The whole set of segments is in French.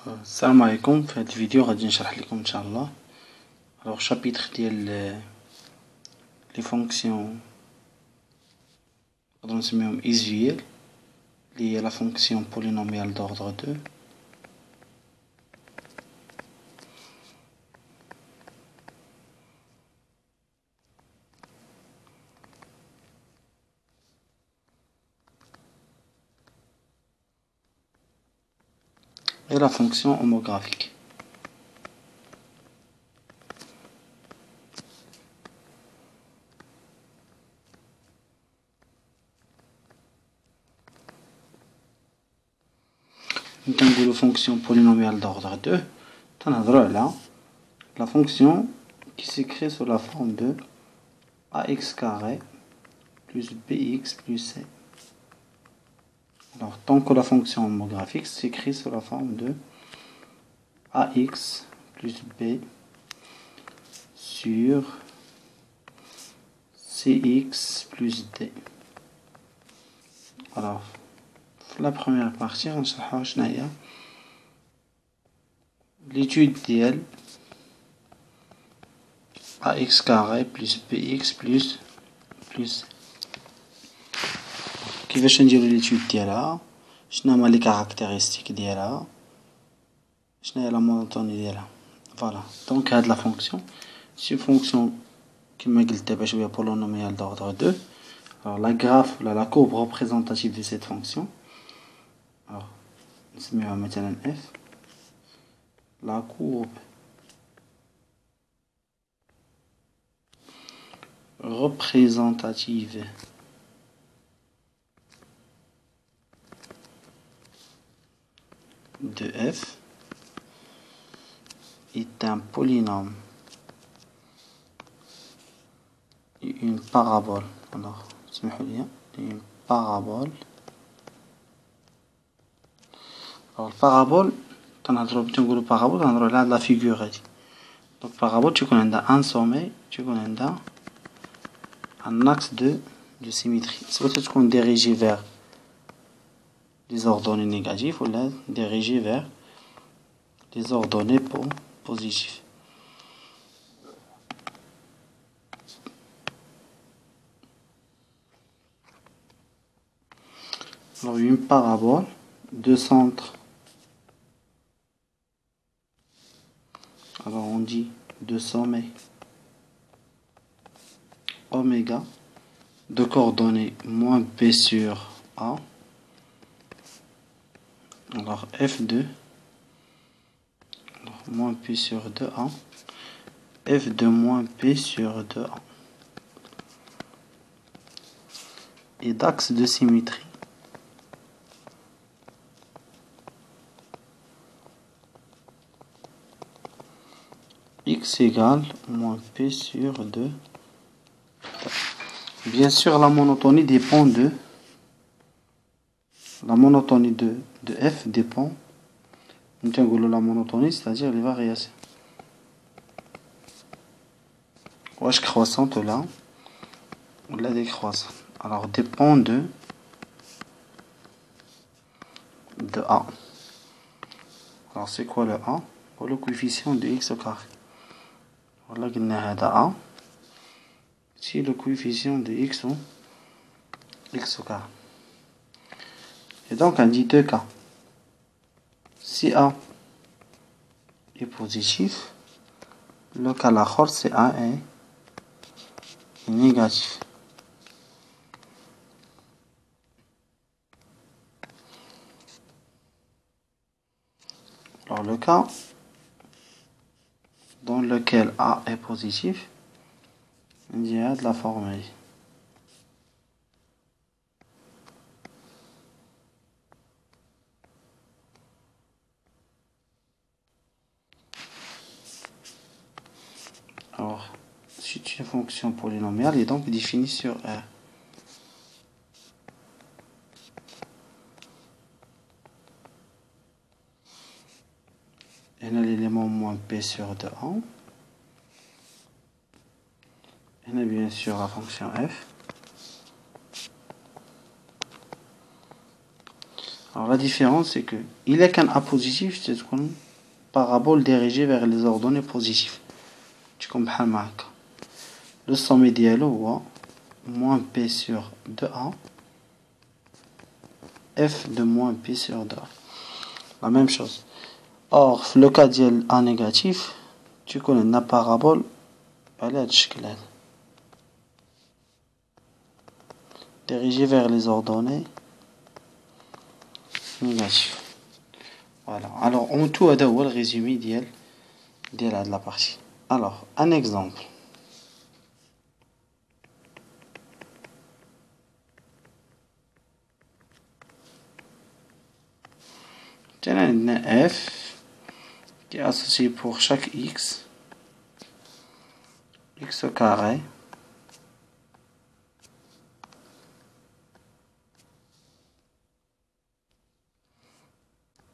السلام عليكم. في هذا الفيديو غادي نشرح لكم ان شاء الله شابيتر ديال لي فونكسيون نقدروا نسميهم ايزيال اللي هي لا فونكسيون بولينوميال دوردر 2 et la fonction homographique. Une fonction polynomiale d'ordre 2, la fonction qui s'écrit sous la forme de ax carré plus bx plus c. Alors, tant que la fonction homographique s'écrit sous la forme de ax plus b sur cx plus d. Alors, la première partie, on va voir l'étude d'IL ax carré plus bx plus c. كيفاش نديرو ليتود ديالها، شنو هما لي كاركتيرستيك ديالها، شنو هي لا مونوتوني ديالها. فوالا دونك هاد لا فونكسيون سي فونكسيون كما قلت دابا شويه بولينوميال دوردر 2. alors la graphe ولا la courbe représentative de cette fonction alors نسميوها مثلا f. la courbe représentative de f est un polynôme et une parabole. Alors, une parabole. Alors, parabole, tu parabole, on a la figure. Donc, parabole, tu connais un sommet, tu connais un axe de symétrie. C'est peut-être qu'on dirige vers les ordonnées négatives ou là, diriger vers les ordonnées positives. Alors, une parabole de centre. Alors, on dit de sommet oméga de coordonnées moins b sur a. Alors, f2 moins p sur 2a, f2 moins p sur 2a. Et d'axe de symétrie x égale moins p sur 2. Bien sûr, la monotonie dépend de... La monotonie de f dépend... La monotonie, c'est-à-dire les variations. Wesh croissante là, ou la décroissante. Alors, dépend de a. Alors, c'est quoi le a? Le coefficient de x au carré. Voilà qu'il y a a. C'est le coefficient de x au carré. Et donc, on dit deux cas. Si a est positif, le cas la c'est a est négatif. Alors, le cas dans lequel a est positif, on dirait de la formule. Alors, c'est une fonction polynomiale et donc définie sur R. On a l'élément moins p sur 2a. On a bien sûr la fonction f. Alors la différence c'est que il est qu'un A positif, c'est une parabole dirigée vers les ordonnées positives. Tu comprends معك. Le sommet ديالو هو moins P sur 2A F de moins P sur 2A. La même chose. Or, le cas ديال A négatif, tu connais la parabole على هذا الشكل هذا. Dirigée vers les ordonnées négatives. Voilà. Alors, en tout, هذا هو le résumé ديال la partie. Alors, un exemple. On a f qui est associé pour chaque x au carré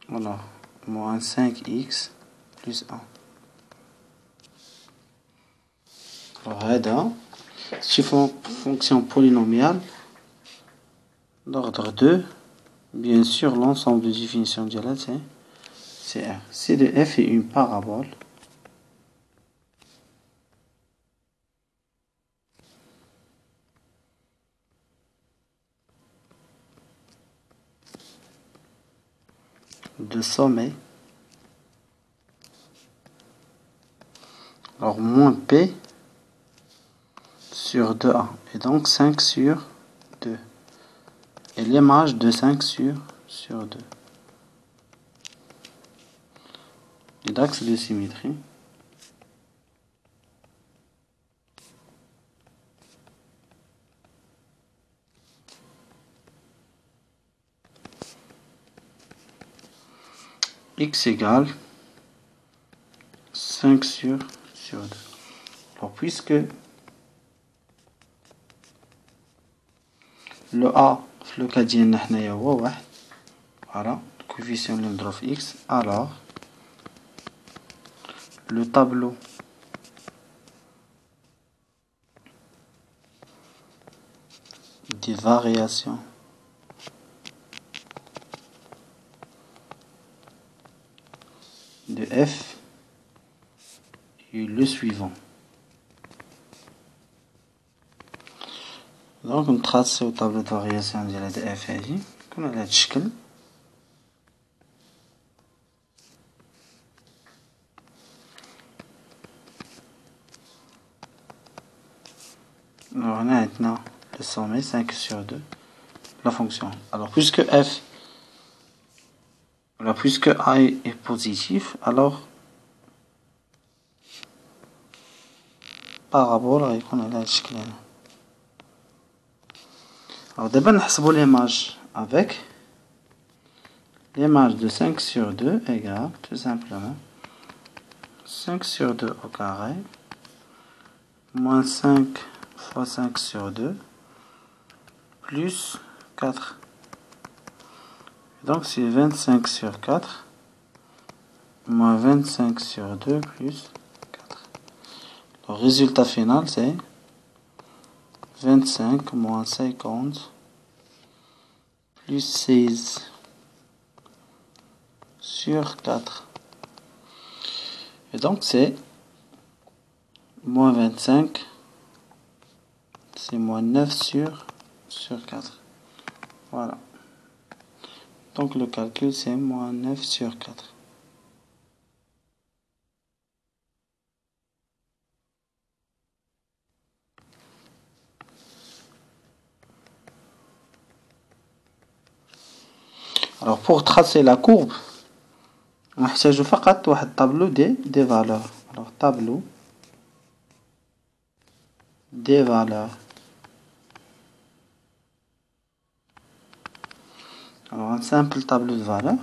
voilà moins 5x plus 1. Alors c'est une fonction polynomiale d'ordre 2. Bien sûr, l'ensemble de définitions de la c'est R. C de f est une parabole de sommet. Alors moins P sur 2A. Et donc 5 sur 2. Et l'image de 5 sur 2. L'axe de symétrie. X égale 5 sur 2. Alors, puisque le A, le cas ديالنا حنايا هو 1, voilà, le coefficient اللي نضرب في X, alors le tableau des variations de F est le suivant. Donc on trace au tableau de variation de F هذه كما على هذا الشكل. Alors on a maintenant le sommet 5 sur 2 la fonction. Alors puisque A est positif, alors parabole غيكون على هذا الشكل هذا. Alors d'abord نحسبوا l'image avec l'image de 5 sur 2 égale tout simplement 5 sur 2 au carré moins 5 fois 5 sur 2 plus 4. Donc c'est 25 sur 4 moins 25 sur 2 plus 4. Le résultat final c'est 25 moins 50 plus 16 sur 4. Et donc c'est moins 25, c'est moins 9 sur 4. Voilà. Donc le calcul c'est moins 9 sur 4. Alors pour tracer la courbe, on a فقط un tableau des valeurs. Alors tableau des valeurs. Alors un simple tableau de valeurs.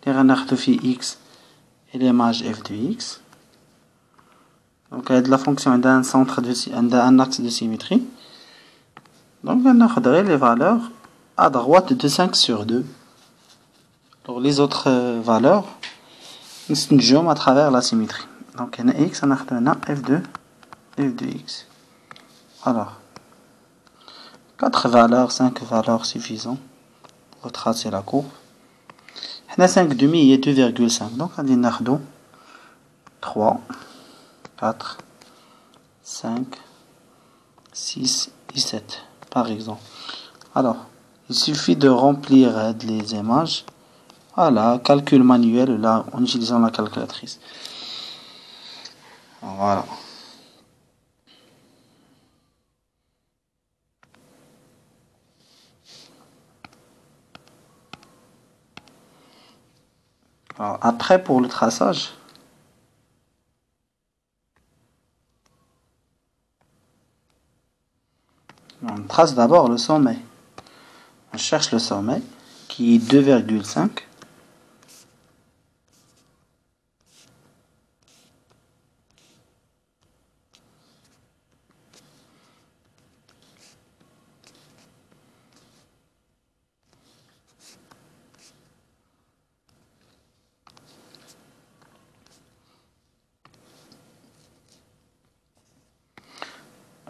On va prendre x et l'image f de x. Donc la fonction a un axe de symétrie. Donc on va prendre les valeurs à droite de 5 sur 2. Alors les autres valeurs, nous jouons à travers la symétrie. Donc on a x, on a f de x. Alors 4 valeurs, 5 valeurs suffisant pour tracer la courbe. 5 demi est 2,5. Donc, on a 3, 4, 5, 6 et 7, par exemple. Alors, il suffit de remplir les images. Voilà, calcul manuel, là, en utilisant la calculatrice. Voilà. Alors, après, pour le traçage, on trace d'abord le sommet. On cherche le sommet, qui est 2,5.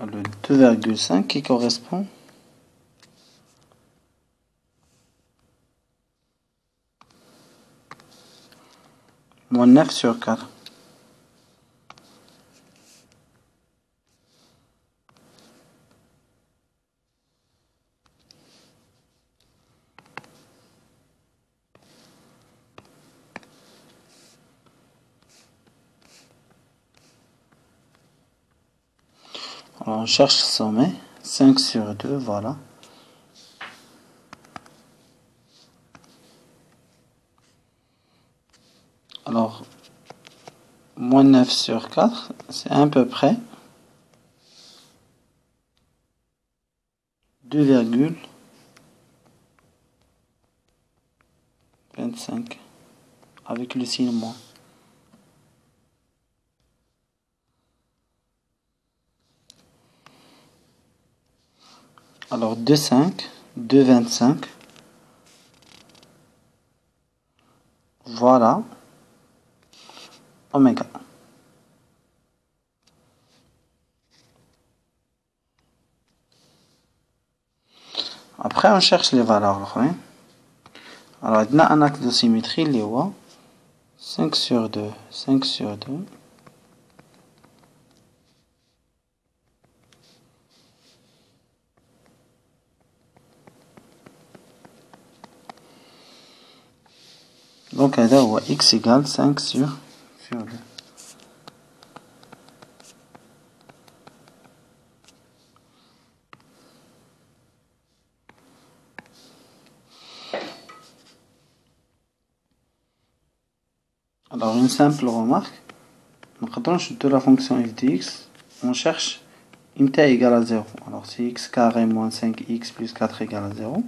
Le 2,5 qui correspond moins 9 sur 4. Alors, on cherche le sommet, 5 sur 2, voilà. Alors, moins 9 sur 4, c'est à peu près 2,25 avec le signe moins. Alors 2,5, 2,25. Voilà. Oméga. Après, on cherche les valeurs. Hein? Alors, on a un axe de symétrie, les 5 sur 2, 5 sur 2. Donc, là, x égale 5 sur 2. Alors, une simple remarque. Maintenant, de la fonction f de x, on cherche int égale à 0. Alors, c'est x carré moins 5x plus 4 égale à 0.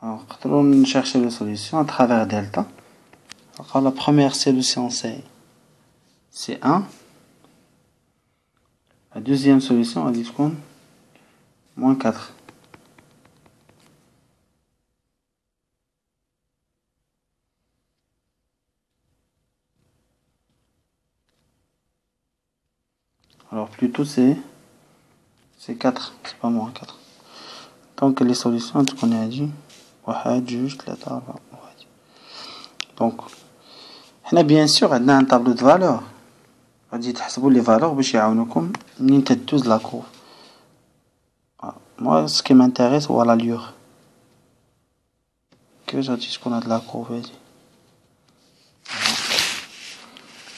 Alors, on cherche la solution à travers delta. Alors, la première solution, c'est 1. La deuxième solution, elle dit qu'on moins 4. Alors, plutôt, c'est 4. C'est pas moins 4. Donc, les solutions, tout qu'on a dit, 1, 2, 3, 4. Donc, on a bien sûr un tableau de valeurs. غادي تحسبوا les valeurs باش يعاونوكم منين تدوز la courbe. Moi, ce qui m'intéresse, c'est l'allure. Que j'ai dit qu'on a de la courbe.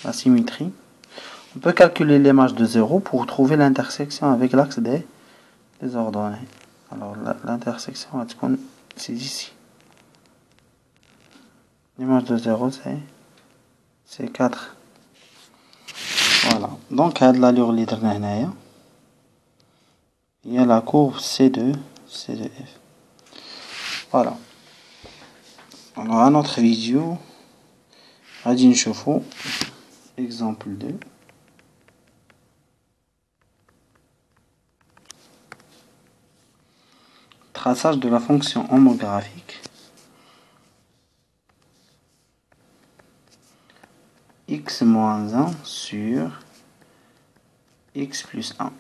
La symétrie. On peut calculer l'image de 0 pour trouver l'intersection avec l'axe des ordonnées. Alors, l'intersection, c'est ici. L'image de 0, c'est 4. Voilà. Donc, il y a l'allure libre. Il y a la courbe C2, C2F. Voilà. Alors, à notre vidéo, غادي نشوفوا exemple 2. Traçage de la fonction homographique x moins 1 sur x plus 1.